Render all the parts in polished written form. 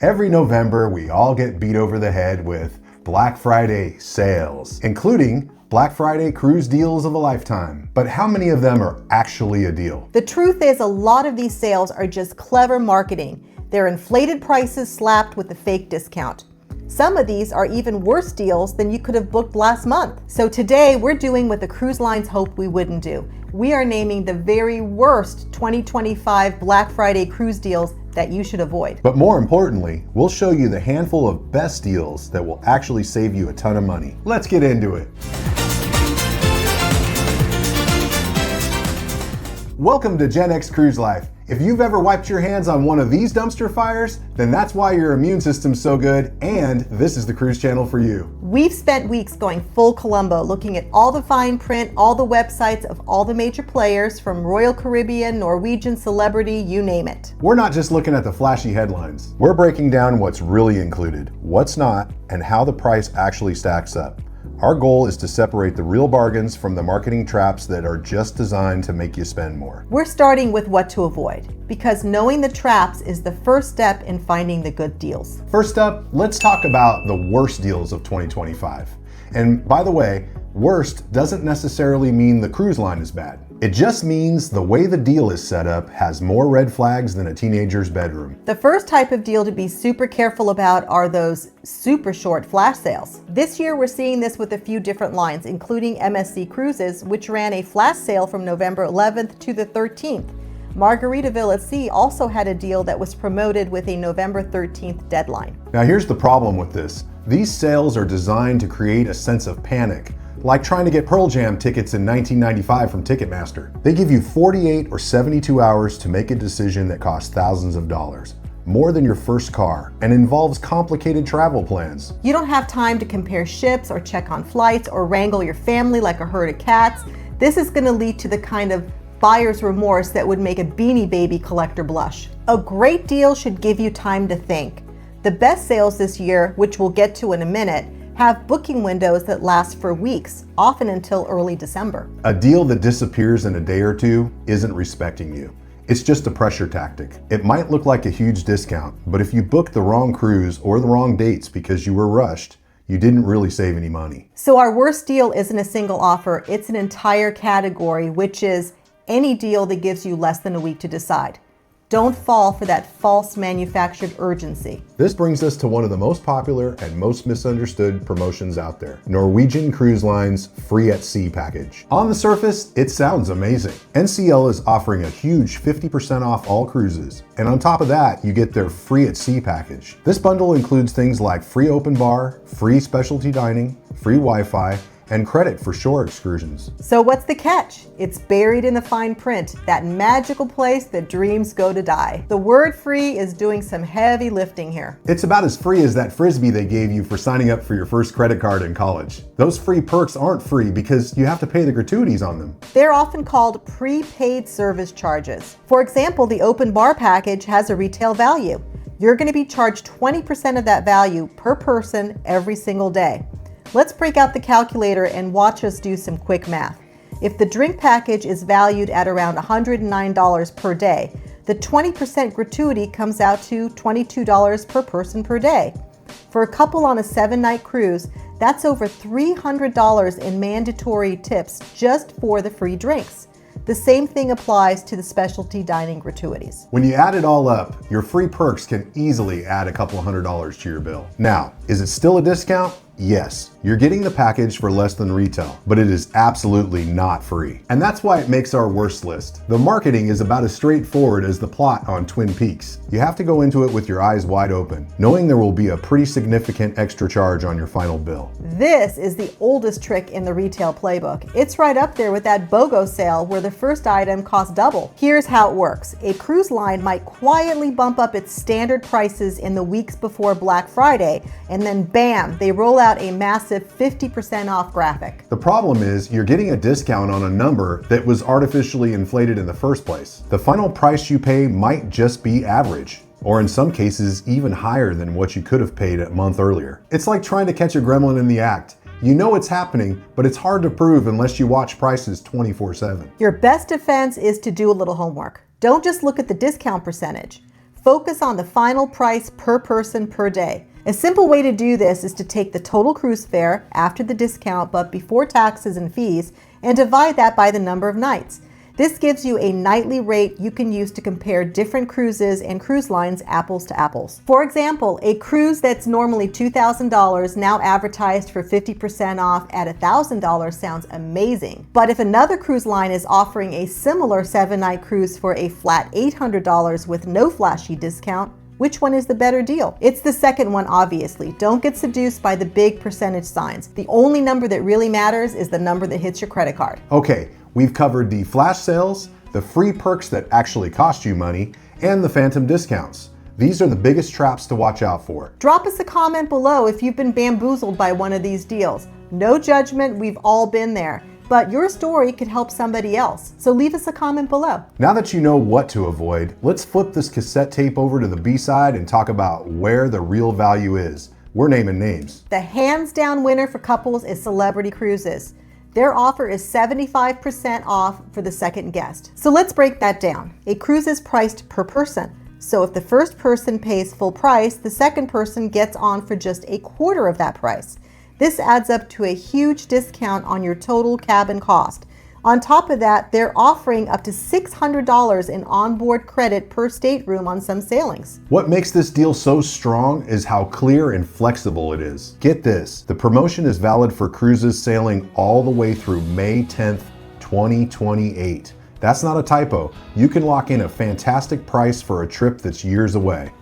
Every November, we all get beat over the head with Black Friday sales, including Black Friday cruise deals of a lifetime. But how many of them are actually a deal? The truth is, a lot of these sales are just clever marketing. They're inflated prices slapped with a fake discount. Some of these are even worse deals than you could have booked last month. So today we're doing what the cruise lines hoped we wouldn't do. We are naming the very worst 2025 Black Friday cruise deals that you should avoid. But more importantly, we'll show you the handful of best deals that will actually save you a ton of money. Let's get into it. Welcome to Gen X Cruise Life. If you've ever wiped your hands on one of these dumpster fires, then that's why your immune system's so good, and this is the cruise channel for you. We've spent weeks going full Columbo, looking at all the fine print, all the websites of all the major players, from Royal Caribbean, Norwegian Celebrity, you name it. We're not just looking at the flashy headlines. We're breaking down what's really included, what's not, and how the price actually stacks up. Our goal is to separate the real bargains from the marketing traps that are just designed to make you spend more. We're starting with what to avoid, because knowing the traps is the first step in finding the good deals. First up, let's talk about the worst deals of 2025. And by the way, worst doesn't necessarily mean the cruise line is bad. It just means the way the deal is set up has more red flags than a teenager's bedroom. The first type of deal to be super careful about are those super short flash sales. This year we're seeing this with a few different lines, including MSC Cruises, which ran a flash sale from November 11th to the 13th. Margaritaville at Sea also had a deal that was promoted with a November 13th deadline. Now here's the problem with this. These sales are designed to create a sense of panic, like trying to get Pearl Jam tickets in 1995 from Ticketmaster. They give you 48 or 72 hours to make a decision that costs thousands of dollars, more than your first car, and involves complicated travel plans. You don't have time to compare ships or check on flights or wrangle your family like a herd of cats. This is going to lead to the kind of buyer's remorse that would make a Beanie Baby collector blush. A great deal should give you time to think. The best sales this year, which we'll get to in a minute, have booking windows that last for weeks, often until early December. A deal that disappears in a day or two isn't respecting you. It's just a pressure tactic. It might look like a huge discount, but if you booked the wrong cruise or the wrong dates because you were rushed, you didn't really save any money. So our worst deal isn't a single offer, it's an entire category, which is any deal that gives you less than a week to decide. Don't fall for that false manufactured urgency. This brings us to one of the most popular and most misunderstood promotions out there, Norwegian Cruise Line's Free at Sea package. On the surface, it sounds amazing. NCL is offering a huge 50% off all cruises, and on top of that, you get their Free at Sea package. This bundle includes things like free open bar, free specialty dining, free Wi-Fi, and credit for shore excursions. So what's the catch? It's buried in the fine print, that magical place that dreams go to die. The word free is doing some heavy lifting here. It's about as free as that Frisbee they gave you for signing up for your first credit card in college. Those free perks aren't free because you have to pay the gratuities on them. They're often called prepaid service charges. For example, the open bar package has a retail value. You're going to be charged 20% of that value per person every single day. Let's break out the calculator and watch us do some quick math. If the drink package is valued at around $109 per day, the 20% gratuity comes out to $22 per person per day. For a couple on a 7-night cruise, that's over $300 in mandatory tips just for the free drinks. The same thing applies to the specialty dining gratuities. When you add it all up, your free perks can easily add a couple $100s to your bill. Now, is it still a discount? Yes, you're getting the package for less than retail, but it is absolutely not free. And that's why it makes our worst list. The marketing is about as straightforward as the plot on Twin Peaks. You have to go into it with your eyes wide open, knowing there will be a pretty significant extra charge on your final bill. This is the oldest trick in the retail playbook. It's right up there with that BOGO sale where the first item costs double. Here's how it works. A cruise line might quietly bump up its standard prices in the weeks before Black Friday, and then bam, they roll out a massive 50% off graphic. The problem is you're getting a discount on a number that was artificially inflated in the first place. The final price you pay might just be average, or in some cases even higher than what you could have paid a month earlier. It's like trying to catch a gremlin in the act. You know it's happening, but it's hard to prove unless you watch prices 24/7. Your best defense is to do a little homework. Don't just look at the discount percentage. focus on the final price per person per day. A simple way to do this is to take the total cruise fare after the discount but before taxes and fees and divide that by the number of nights. This gives you a nightly rate you can use to compare different cruises and cruise lines apples to apples. For example, a cruise that's normally $2,000 now advertised for 50% off at $1,000 sounds amazing. But if another cruise line is offering a similar 7-night cruise for a flat $800 with no flashy discount, which one is the better deal? It's the second one, obviously. Don't get seduced by the big percentage signs. The only number that really matters is the number that hits your credit card. Okay, we've covered the flash sales, the free perks that actually cost you money, and the phantom discounts. These are the biggest traps to watch out for. Drop us a comment below if you've been bamboozled by one of these deals. No judgment, we've all been there. But your story could help somebody else. So leave us a comment below. Now that you know what to avoid, let's flip this cassette tape over to the B-side and talk about where the real value is. We're naming names. The hands down winner for couples is Celebrity Cruises. Their offer is 75% off for the second guest. So let's break that down. A cruise is priced per person. So if the first person pays full price, the second person gets on for just a quarter of that price. This adds up to a huge discount on your total cabin cost. On top of that, they're offering up to $600 in onboard credit per stateroom on some sailings. What makes this deal so strong is how clear and flexible it is. Get this, the promotion is valid for cruises sailing all the way through May 10th, 2028. That's not a typo. You can lock in a fantastic price for a trip that's years away,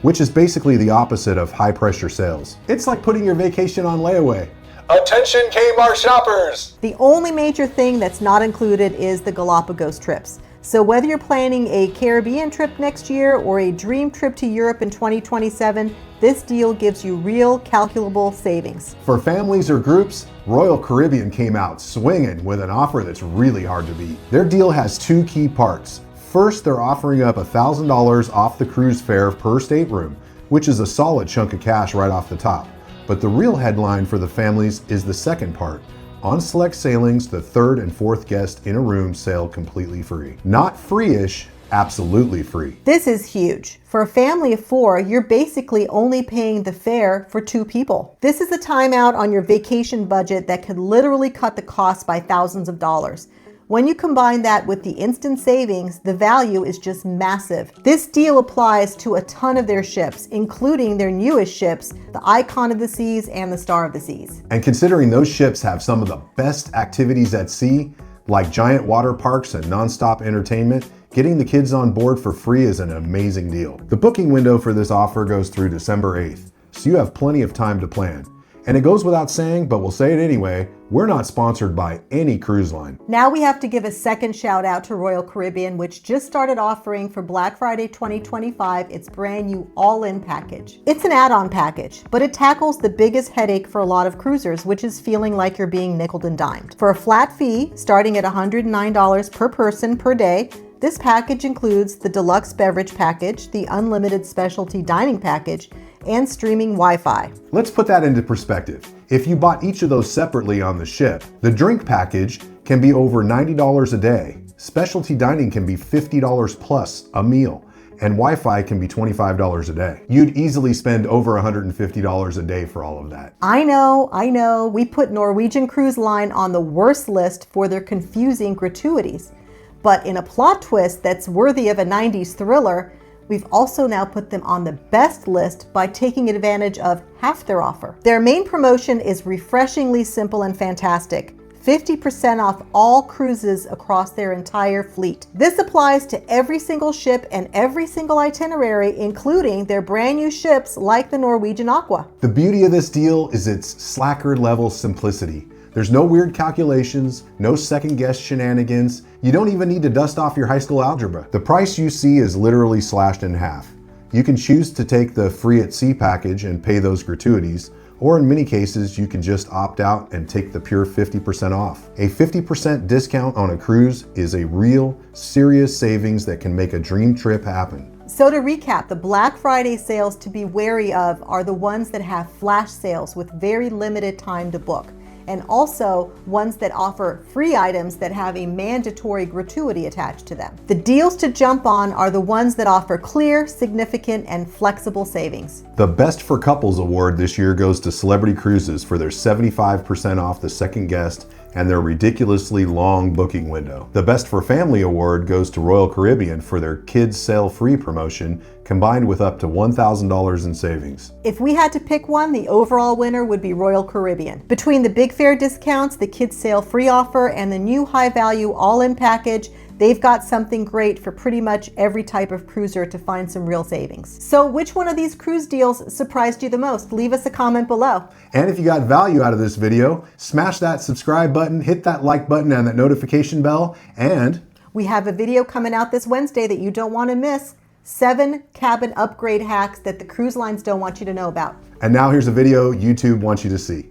which is basically the opposite of high pressure sales. It's like putting your vacation on layaway. Attention Kmart shoppers! The only major thing that's not included is the Galapagos trips. So whether you're planning a Caribbean trip next year or a dream trip to Europe in 2027, this deal gives you real calculable savings. For families or groups, Royal Caribbean came out swinging with an offer that's really hard to beat. Their deal has two key parts. First, they're offering up $1,000 off the cruise fare per stateroom, which is a solid chunk of cash right off the top. But the real headline for the families is the second part. On select sailings, the third and fourth guest in a room sail completely free. Not free-ish, absolutely free. This is huge. For a family of 4, you're basically only paying the fare for 2 people. This is a timeout on your vacation budget that could literally cut the cost by thousands of dollars. When you combine that with the instant savings, the value is just massive. This deal applies to a ton of their ships, including their newest ships, the Icon of the Seas and the Star of the Seas. And considering those ships have some of the best activities at sea, like giant water parks and nonstop entertainment, getting the kids on board for free is an amazing deal. The booking window for this offer goes through December 8th, so you have plenty of time to plan. And it goes without saying, but we'll say it anyway, we're not sponsored by any cruise line. Now we have to give a second shout out to Royal Caribbean, which just started offering for Black Friday 2025 its brand new all-in package. It's an add-on package, but it tackles the biggest headache for a lot of cruisers, which is feeling like you're being nickeled and dimed. For a flat fee, starting at $109 per person per day, this package includes the deluxe beverage package, the unlimited specialty dining package, and streaming Wi-Fi. Let's put that into perspective. If you bought each of those separately on the ship, the drink package can be over $90 a day. Specialty dining can be $50 plus a meal, and Wi-Fi can be $25 a day. You'd easily spend over $150 a day for all of that. I know. We put Norwegian Cruise Line on the worst list for their confusing gratuities. But in a plot twist that's worthy of a 90s thriller, we've also now put them on the best list by taking advantage of half their offer. Their main promotion is refreshingly simple and fantastic. 50% off all cruises across their entire fleet. This applies to every single ship and every single itinerary, including their brand new ships like the Norwegian Aqua. The beauty of this deal is its slacker level simplicity. There's no weird calculations, no second guess shenanigans. You don't even need to dust off your high school algebra. The price you see is literally slashed in half. You can choose to take the free at sea package and pay those gratuities, or in many cases, you can just opt out and take the pure 50% off. A 50% discount on a cruise is a real, serious savings that can make a dream trip happen. So to recap, the Black Friday sales to be wary of are the ones that have flash sales with very limited time to book. and also ones that offer free items that have a mandatory gratuity attached to them. The deals to jump on are the ones that offer clear, significant, and flexible savings. The Best for Couples award this year goes to Celebrity Cruises for their 75% off the second guest and their ridiculously long booking window. The Best for Family award goes to Royal Caribbean for their Kids Sail Free promotion, combined with up to $1,000 in savings. If we had to pick one, the overall winner would be Royal Caribbean. Between the big fare discounts, the Kids Sail Free offer, and the new high-value all-in package, they've got something great for pretty much every type of cruiser to find some real savings. So which one of these cruise deals surprised you the most? Leave us a comment below. And if you got value out of this video, smash that subscribe button, hit that like button and that notification bell, and we have a video coming out this Wednesday that you don't want to miss. 7 cabin upgrade hacks that the cruise lines don't want you to know about. And now here's a video YouTube wants you to see.